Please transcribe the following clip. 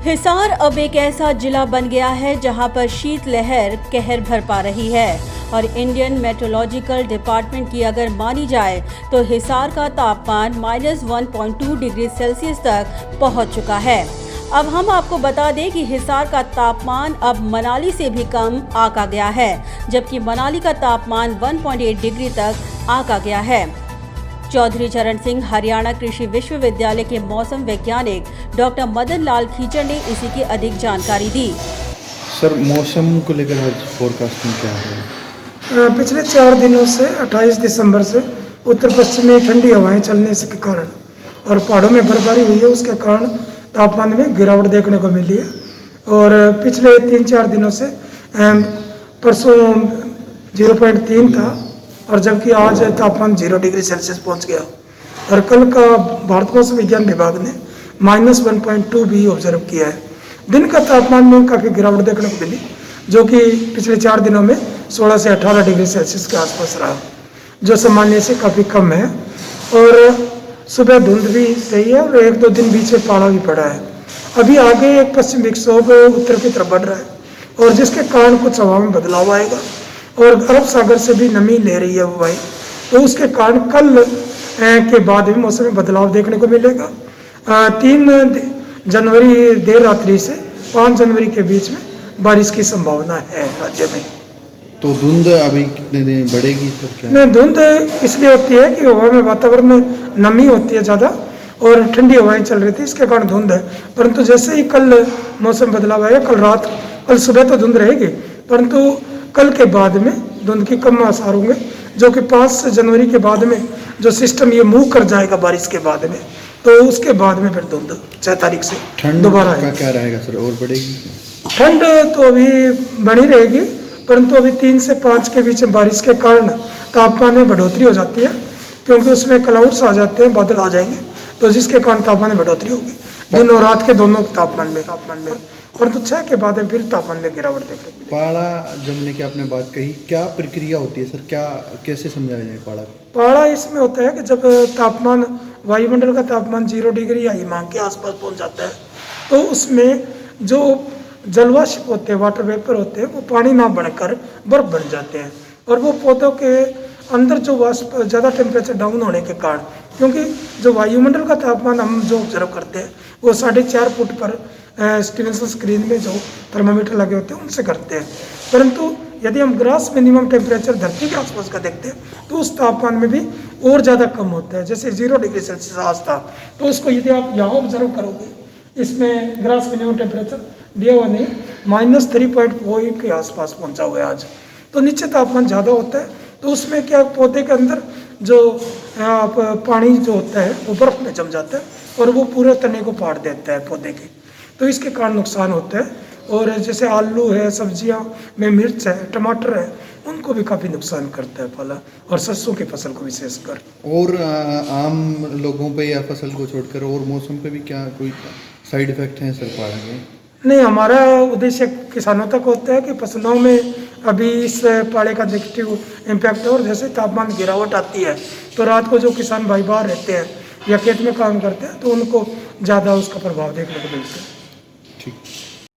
हिसार अब एक ऐसा जिला बन गया है जहां पर शीतलहर कहर बरपा रही है और इंडियन मेट्रोलॉजिकल डिपार्टमेंट की अगर मानी जाए तो हिसार का तापमान -1.2 डिग्री सेल्सियस तक पहुंच चुका है। अब हम आपको बता दें कि हिसार का तापमान अब मनाली से भी कम आंका गया है, जबकि मनाली का तापमान 1.8 डिग्री तक आंका गया है। चौधरी चरण सिंह हरियाणा कृषि विश्वविद्यालय के मौसम वैज्ञानिक डॉक्टर मदन लाल खीचड़ ने इसी की अधिक जानकारी दी। सर, मौसम को लेकर आज फोरकास्टिंग क्या है? पिछले 4 दिनों से 28 दिसंबर से उत्तर पश्चिमी ठंडी हवाएं चलने के कारण और पहाड़ों में बर्फबारी हुई है, उसके कारण तापमान में गिरावट देखने को मिली है। और पिछले 3-4 दिनों से परसों 0.3 था और जबकि आज तापमान 0 डिग्री सेल्सियस पहुंच गया। और कल का भारत मौसम विज्ञान विभाग ने -1.2 भी ऑब्जर्व किया है। दिन का तापमान में काफ़ी गिरावट देखने को मिली, जो कि पिछले 4 दिनों में 16 से 18 डिग्री सेल्सियस के आसपास रहा, जो सामान्य से काफ़ी कम है। और सुबह धुंध भी सही है और 1-2 दिन बीच में पाला भी पड़ा है। अभी आगे एक पश्चिम विक्षोभ उत्तर की तरफ बढ़ रहा है और जिसके कारण कुछ हवा में बदलाव आएगा और अरब सागर से भी नमी ले रही है हवाएं, तो उसके कारण कल के बाद भी मौसम में बदलाव देखने को मिलेगा। 3 जनवरी देर रात्रि से 5 जनवरी के बीच में बारिश की संभावना है राज्य में। तो धुंध अभी कितने दिन बढ़ेगी? तो क्या नहीं, धुंध इसलिए होती है कि हवा में वातावरण में नमी होती है ज़्यादा और ठंडी हवाएं चल रही थी, इसके कारण धुंध है। परंतु जैसे ही कल मौसम बदलाव आएगा, कल सुबह तो धुंध रहेगी, परंतु कल के बाद में धुंध की कम आसार होंगे, जो कि 5 जनवरी के बाद में जो सिस्टम ये मूव कर जाएगा बारिश के बाद में, तो उसके बाद में फिर धुंध 6 तारीख से ठंड दोबारा का क्या रहेगा सर? और बढ़ेगी ठंड? तो अभी बनी रहेगी, परंतु अभी 3 से 5 के बीच में बारिश के कारण तापमान में बढ़ोतरी हो जाती है, क्योंकि उसमें क्लाउड्स आ जाते हैं, बादल आ जाएंगे, तो जिसके कारण तापमान में बढ़ोतरी होगी दिन और रात के दोनों तापमान में। परंतु 6 के बाद में फिर तापमान में गिरावट देखने को। पाड़ा जमने की आपने बात कही, क्या प्रक्रिया होती है सर? कैसे समझाया जाए पाड़ा? पाड़ा इसमें होता है कि जब तापमान वायुमंडल का तापमान 0 डिग्री या हिमांक के आसपास पहुंच जाता है, तो उसमें जो जलवाष्प होते हैं, वाटर वेपर होते हैं, वो पानी ना बनकर बर्फ बन जाते हैं। और वो पौधों के अंदर जो वाष्प ज़्यादा टेम्परेचर डाउन होने के कारण, क्योंकि जो वायुमंडल का तापमान हम जो ऑब्जर्व करते हैं वो 4.5 फुट पर स्टीवेंसन स्क्रीन में जो थर्मामीटर लगे होते हैं उनसे करते हैं, परंतु यदि हम ग्रास मिनिमम टेम्परेचर धरती के आसपास का देखते हैं तो उस तापमान में भी और ज़्यादा कम होता है। जैसे 0 डिग्री सेल्सियस आज था, तो उसको यदि आप यहाँ ऑब्जर्व करोगे, इसमें ग्रास मिनिमम टेम्परेचर दिया हुआ नहीं, -3.4 के आसपास पहुँचा हुआ है आज। तो नीचे तापमान ज़्यादा होता है, तो उसमें क्या पौधे के अंदर जो पानी जो होता है वो बर्फ़ में जम जाता है और वो पूरे तने को फाड़ देता है पौधे के, तो इसके कारण नुकसान होता है। और जैसे आलू है, सब्जियां में मिर्च है, टमाटर है, उनको भी काफ़ी नुकसान करता है पाला, और सरसों की फसल को विशेषकर। और आम लोगों पे या फसल को छोड़कर और मौसम पे भी क्या कोई साइड इफेक्ट हैं सर पाड़ा के? नहीं, हमारा उद्देश्य किसानों तक होता है कि फसलों में अभी इस पाले का नेगेटिव इम्पैक्ट है, और जैसे तापमान गिरावट आती है तो रात को जो किसान भाई बाहर रहते हैं या खेत में काम करते हैं तो उनको ज़्यादा उसका प्रभाव देखने को मिलता है। ठीक।